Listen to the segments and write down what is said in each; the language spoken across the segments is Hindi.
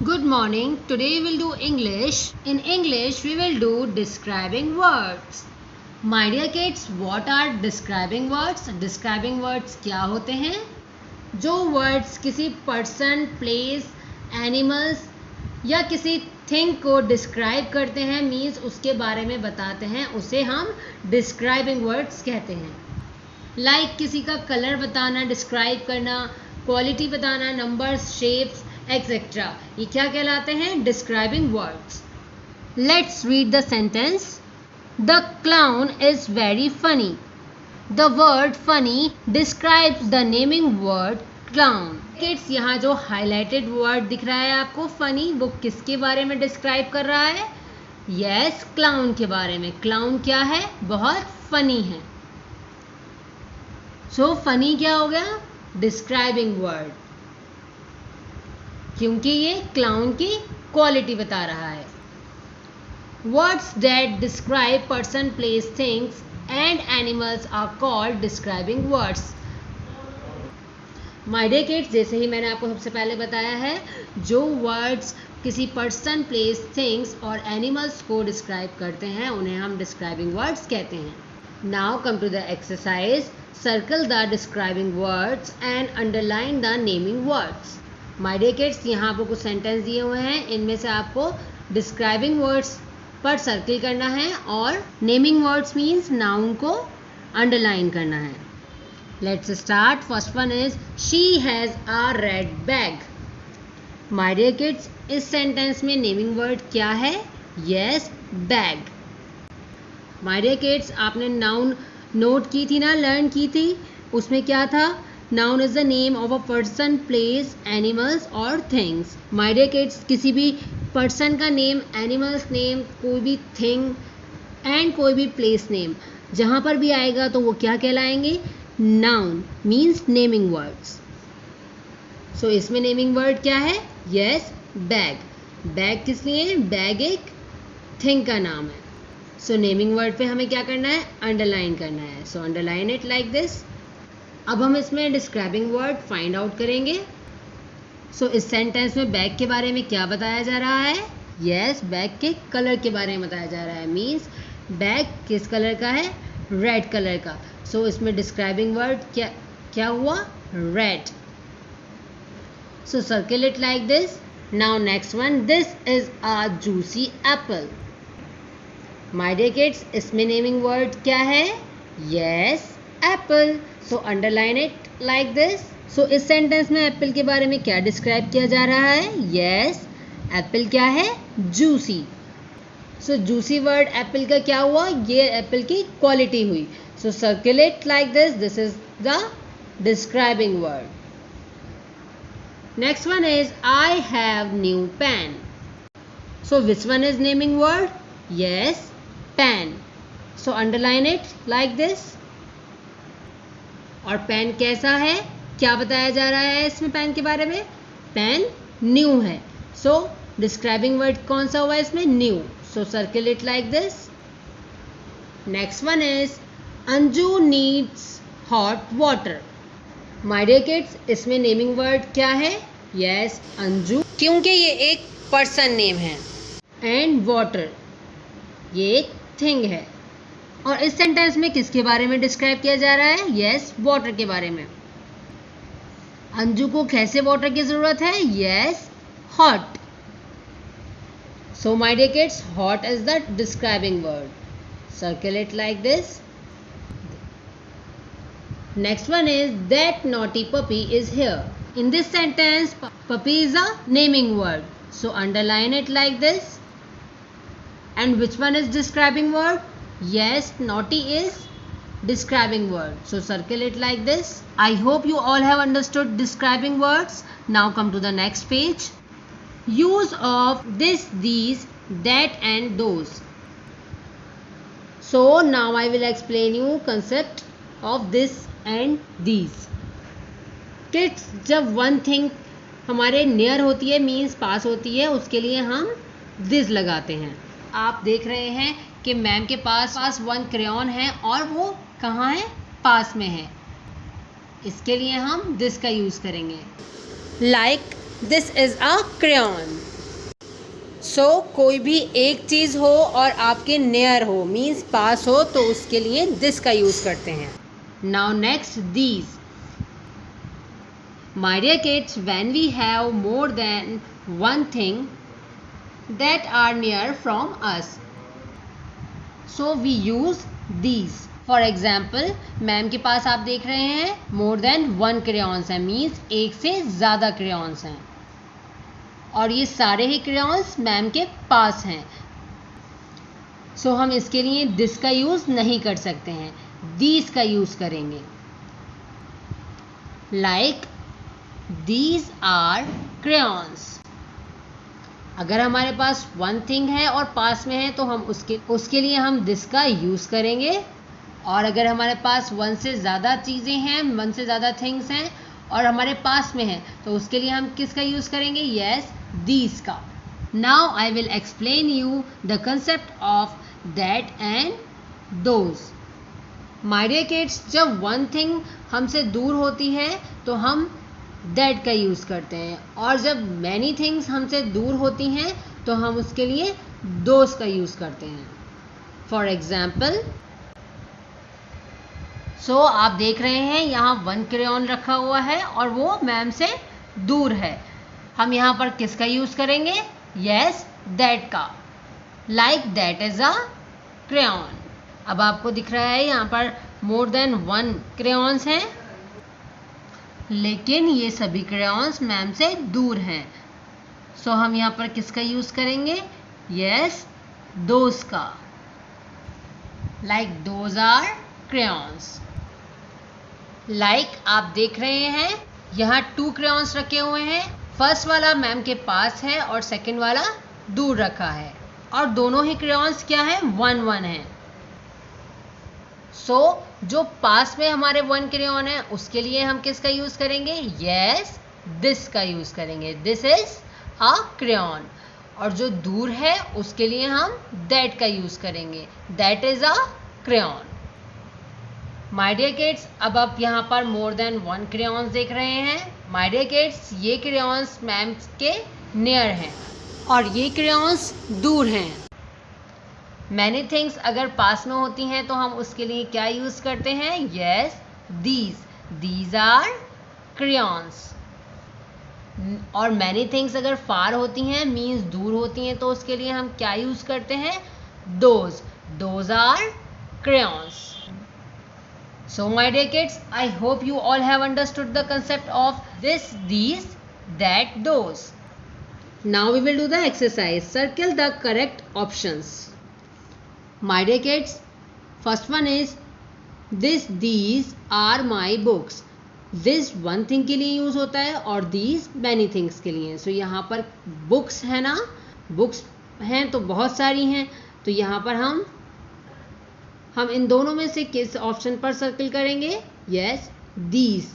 Good morning. Today we will do English. In English we will do describing words. My dear kids, what are describing words? Describing words क्या होते हैं? जो words किसी person, place, animals या किसी थिंग को डिस्क्राइब करते हैं, मीन्स उसके बारे में बताते हैं, उसे हम डिस्क्राइबिंग वर्ड्स कहते हैं. लाइक किसी का कलर बताना, डिस्क्राइब करना, क्वालिटी बताना, नंबर्स, शेप्स एक्सेट्रा, ये क्या कहलाते हैं? Describing words. Let's read the sentence. The clown is very funny. The word funny describes the naming word clown. Kids, यहाँ जो हाईलाइटेड वर्ड दिख रहा है आपको फनी, वो किसके बारे में डिस्क्राइब कर रहा है? यस, क्लाउन के बारे में. क्लाउन क्या है? बहुत फनी है. सो फनी क्या हो गया? डिस्क्राइबिंग वर्ड, क्योंकि ये क्लाउन की क्वालिटी बता रहा है. Words that describe person, place, things and animals are called describing words. My dear kids, जैसे ही मैंने आपको सबसे पहले बताया है, जो वर्ड्स किसी पर्सन, प्लेस, थिंग्स और एनिमल्स को डिस्क्राइब करते हैं, उन्हें हम डिस्क्राइबिंग वर्ड्स कहते हैं. Now come to the exercise. Circle the describing words and underline the naming words. My dear kids, यहाँ आपको कुछ सेंटेंस दिए हुए हैं, इनमें से आपको डिस्क्राइबिंग वर्ड्स पर सर्किल करना है और नेमिंग वर्ड्स मीन्स नाउन को अंडरलाइन करना है. Let's start. First one is she has a red bag. My dear kids, इस सेंटेंस में नेमिंग वर्ड क्या है? Yes, bag. My dear kids, आपने नाउन नोट की थी ना, लर्न की थी. उसमें क्या था? Noun is the name of a person, place, animals और थिंग्स. माय डियर किड्स, किसी भी पर्सन का नेम, एनिमल्स नेम, कोई भी थिंग एंड कोई भी प्लेस नेम जहाँ पर भी आएगा तो वो क्या कहलाएंगे? Noun means naming words. So इसमें नेमिंग वर्ड क्या है? Yes, bag. बैग किस लिए? बैग एक थिंग का नाम है. सो नेमिंग वर्ड पे हमें क्या करना है? अंडरलाइन करना है. सो अंडरलाइन इट लाइक दिस. अब हम इसमें डिस्क्राइबिंग वर्ड फाइंड आउट करेंगे. सो इस सेंटेंस में बैग के बारे में क्या बताया जा रहा है? यस, बैग के कलर के बारे में बताया जा रहा है. मीन्स बैग किस कलर का है? रेड कलर का. सो इसमें डिस्क्राइबिंग वर्ड क्या हुआ? Red. So circle it like this. Now next one. This is a juicy apple. My dear kids, इसमें नेमिंग वर्ड क्या है? Yes, apple. So underline it like this. So इस सेंटेंस में एप्पल के बारे में क्या डिस्क्राइब किया जा रहा है? यस, एप्पल क्या है? Juicy. So juicy word apple का क्या हुआ? ये एप्पल की क्वालिटी हुई. So circle it like this. This is the describing word. Next one is I have new pen. So which one is naming word? Yes, pen. So underline it like this. और पेन कैसा है? क्या बताया जा रहा है इसमें पेन के बारे में? पेन न्यू है. सो डिस्क्राइबिंग वर्ड कौन सा हुआ इसमें? New. So circle it like this. Next one is Anju needs hot water. My dear kids, इसमें नेमिंग वर्ड क्या है? यस, अंजू, क्योंकि ये एक पर्सन नेम है. एंड वाटर ये एक थिंग है. और इस सेंटेंस में किसके बारे में डिस्क्राइब किया जा रहा है? यस, वाटर के बारे में. अंजू को कैसे वाटर की जरूरत है? Yes, hot. So my dear kids, hot is the describing word. Circle it like this. Next one is that naughty puppy is here. In this sentence puppy is a naming word. So underline it like this. And which one is describing word? Yes, naughty is describing word. So circle it like this. I hope you all have understood describing words. Now come to the next page. Use of this, these, that and those. So now I will explain you concept of this and these. Kids, जब one thing हमारे near होती है, means पास होती है, उसके लिए हम this लगाते हैं. आप देख रहे हैं कि मैम के पास वन क्रेयॉन है और वो कहाँ है? पास में है. इसके लिए हम दिस का यूज़ करेंगे. Like this is a crayon. कोई भी एक चीज़ हो और आपके नियर हो मीन्स पास हो तो उसके लिए दिस का यूज़ करते हैं। Now next these. My dear kids, when we have more than one thing that are near from us, so we use these. For example, ma'am के पास आप देख रहे हैं more than one crayons है मीन्स एक से ज़्यादा crayons हैं और ये सारे ही crayons मैम के पास हैं। So हम इसके लिए this का यूज़ नहीं कर सकते हैं, these का यूज़ करेंगे। Like These are crayons. अगर हमारे पास one thing है और पास में है तो हम उसके लिए हम this का यूज़ करेंगे और अगर हमारे पास one से ज़्यादा चीज़ें हैं, one से ज़्यादा things हैं और हमारे पास में है तो उसके लिए हम किसका यूज़ करेंगे? Yes, these का। Now I will explain you the concept of that and those. My dear kids, जब one thing हमसे दूर होती है तो हम that का यूज़ करते हैं और जब many things हमसे दूर होती हैं तो हम उसके लिए those का यूज़ करते हैं। For example, आप देख रहे हैं यहाँ one crayon रखा हुआ है और वो मैम से दूर है। हम यहाँ पर किसका यूज़ करेंगे? Yes, that का। Like that is a crayon. अब आपको दिख रहा है यहाँ पर more than one crayons हैं लेकिन ये सभी crayons मैम से दूर हैं। हम यहाँ पर किसका यूज़ करेंगे? Yes, those का। Like those are crayons. Like आप देख रहे हैं यहाँ 2 crayons रखे हुए हैं। फर्स्ट वाला मैम के पास है और सेकंड वाला दूर रखा है और दोनों ही crayons क्या है? 1-1 है। जो पास में हमारे one crayon है उसके लिए हम किसका यूज़ करेंगे? Yes, this का यूज़ करेंगे। This is a crayon. और जो दूर है उसके लिए हम that का यूज़ करेंगे। That is a crayon. My dear kids, अब आप यहाँ पर more than one crayons देख रहे हैं। My dear kids, ये crayons मैम के near हैं और ये crayons दूर हैं। Many things अगर पास में होती हैं तो हम उसके लिए क्या यूज़ करते हैं? Yes, these are crayons. और many things अगर far होती हैं means दूर होती हैं तो उसके लिए हम क्या यूज़ करते हैं? Those are crayons. My dear kids, I hope you all have understood the concept of this, these, that, those. Now we will do the exercise. Circle the correct options. My dear kids, first one is this, these are my books. This one thing के लिए यूज़ होता है और these many things के लिए। यहाँ पर books है ना, books हैं तो बहुत सारी हैं तो यहाँ पर हम इन दोनों में से किस ऑप्शन पर सर्कल करेंगे? Yes, these,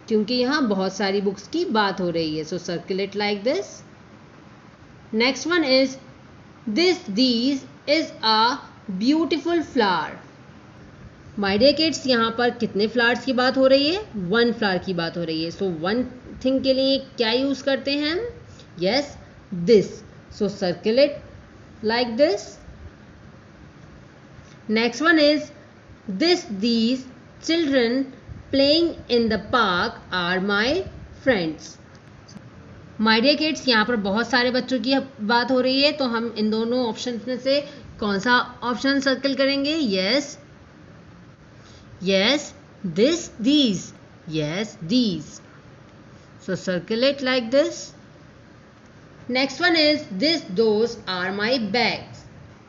क्योंकि यहाँ बहुत सारी बुक्स की बात हो रही है। Circle it like this. Next one is this, these is a beautiful flower. My dear kids, यहाँ पर कितने फ्लावर्स की बात हो रही है? One flower की बात हो रही है। One thing के लिए क्या यूज़ करते हैं हम? Yes, this. Circle it like this. Next one is this, these children playing in the park are my friends. My dear kids, यहाँ पर बहुत सारे बच्चों की बात हो रही है तो हम इन दोनों ऑप्शन में से कौन सा ऑप्शन सर्कल करेंगे? Yes, this, these. Yes, these. Circle it like this. Next one is this, those are my bags.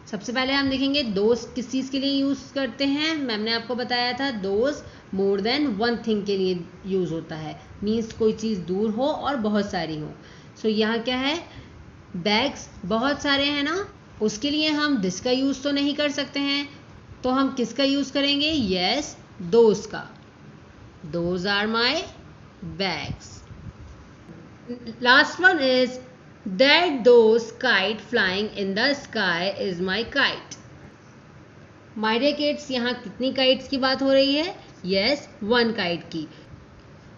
सबसे पहले हम देखेंगे दोस्त किस चीज़ के लिए यूज़ करते हैं। मैम ने आपको बताया था दोस्त मोर देन वन थिंग के लिए यूज़ होता है मीन्स कोई चीज़ दूर हो और बहुत सारी हो। यहाँ क्या है? बैग्स बहुत सारे हैं ना, उसके लिए हम दिस का यूज़ तो नहीं कर सकते हैं तो हम किसका यूज़ करेंगे? Yes, those का। Those are my bags. Last one is that those kite flying in the sky is my kite. My dear kids, यहाँ कितनी kites की बात हो रही है? Yes, one kite की।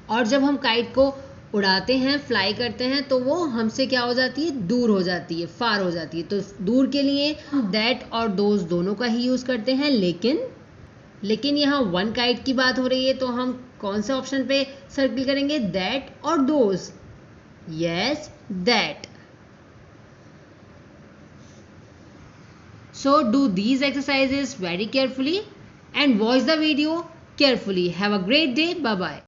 और जब हम kite को उड़ाते हैं, फ्लाई करते हैं, तो वो हमसे क्या हो जाती है, दूर हो जाती है, फार हो जाती है। तो दूर के लिए दैट और दोज दोनों का ही यूज़ करते हैं, लेकिन यहाँ वन काइट की बात हो रही है, तो हम कौन से ऑप्शन पे सर्किल करेंगे, दैट और those? Yes, that. So do these exercises very carefully and watch the video carefully. Have a great day. Bye bye.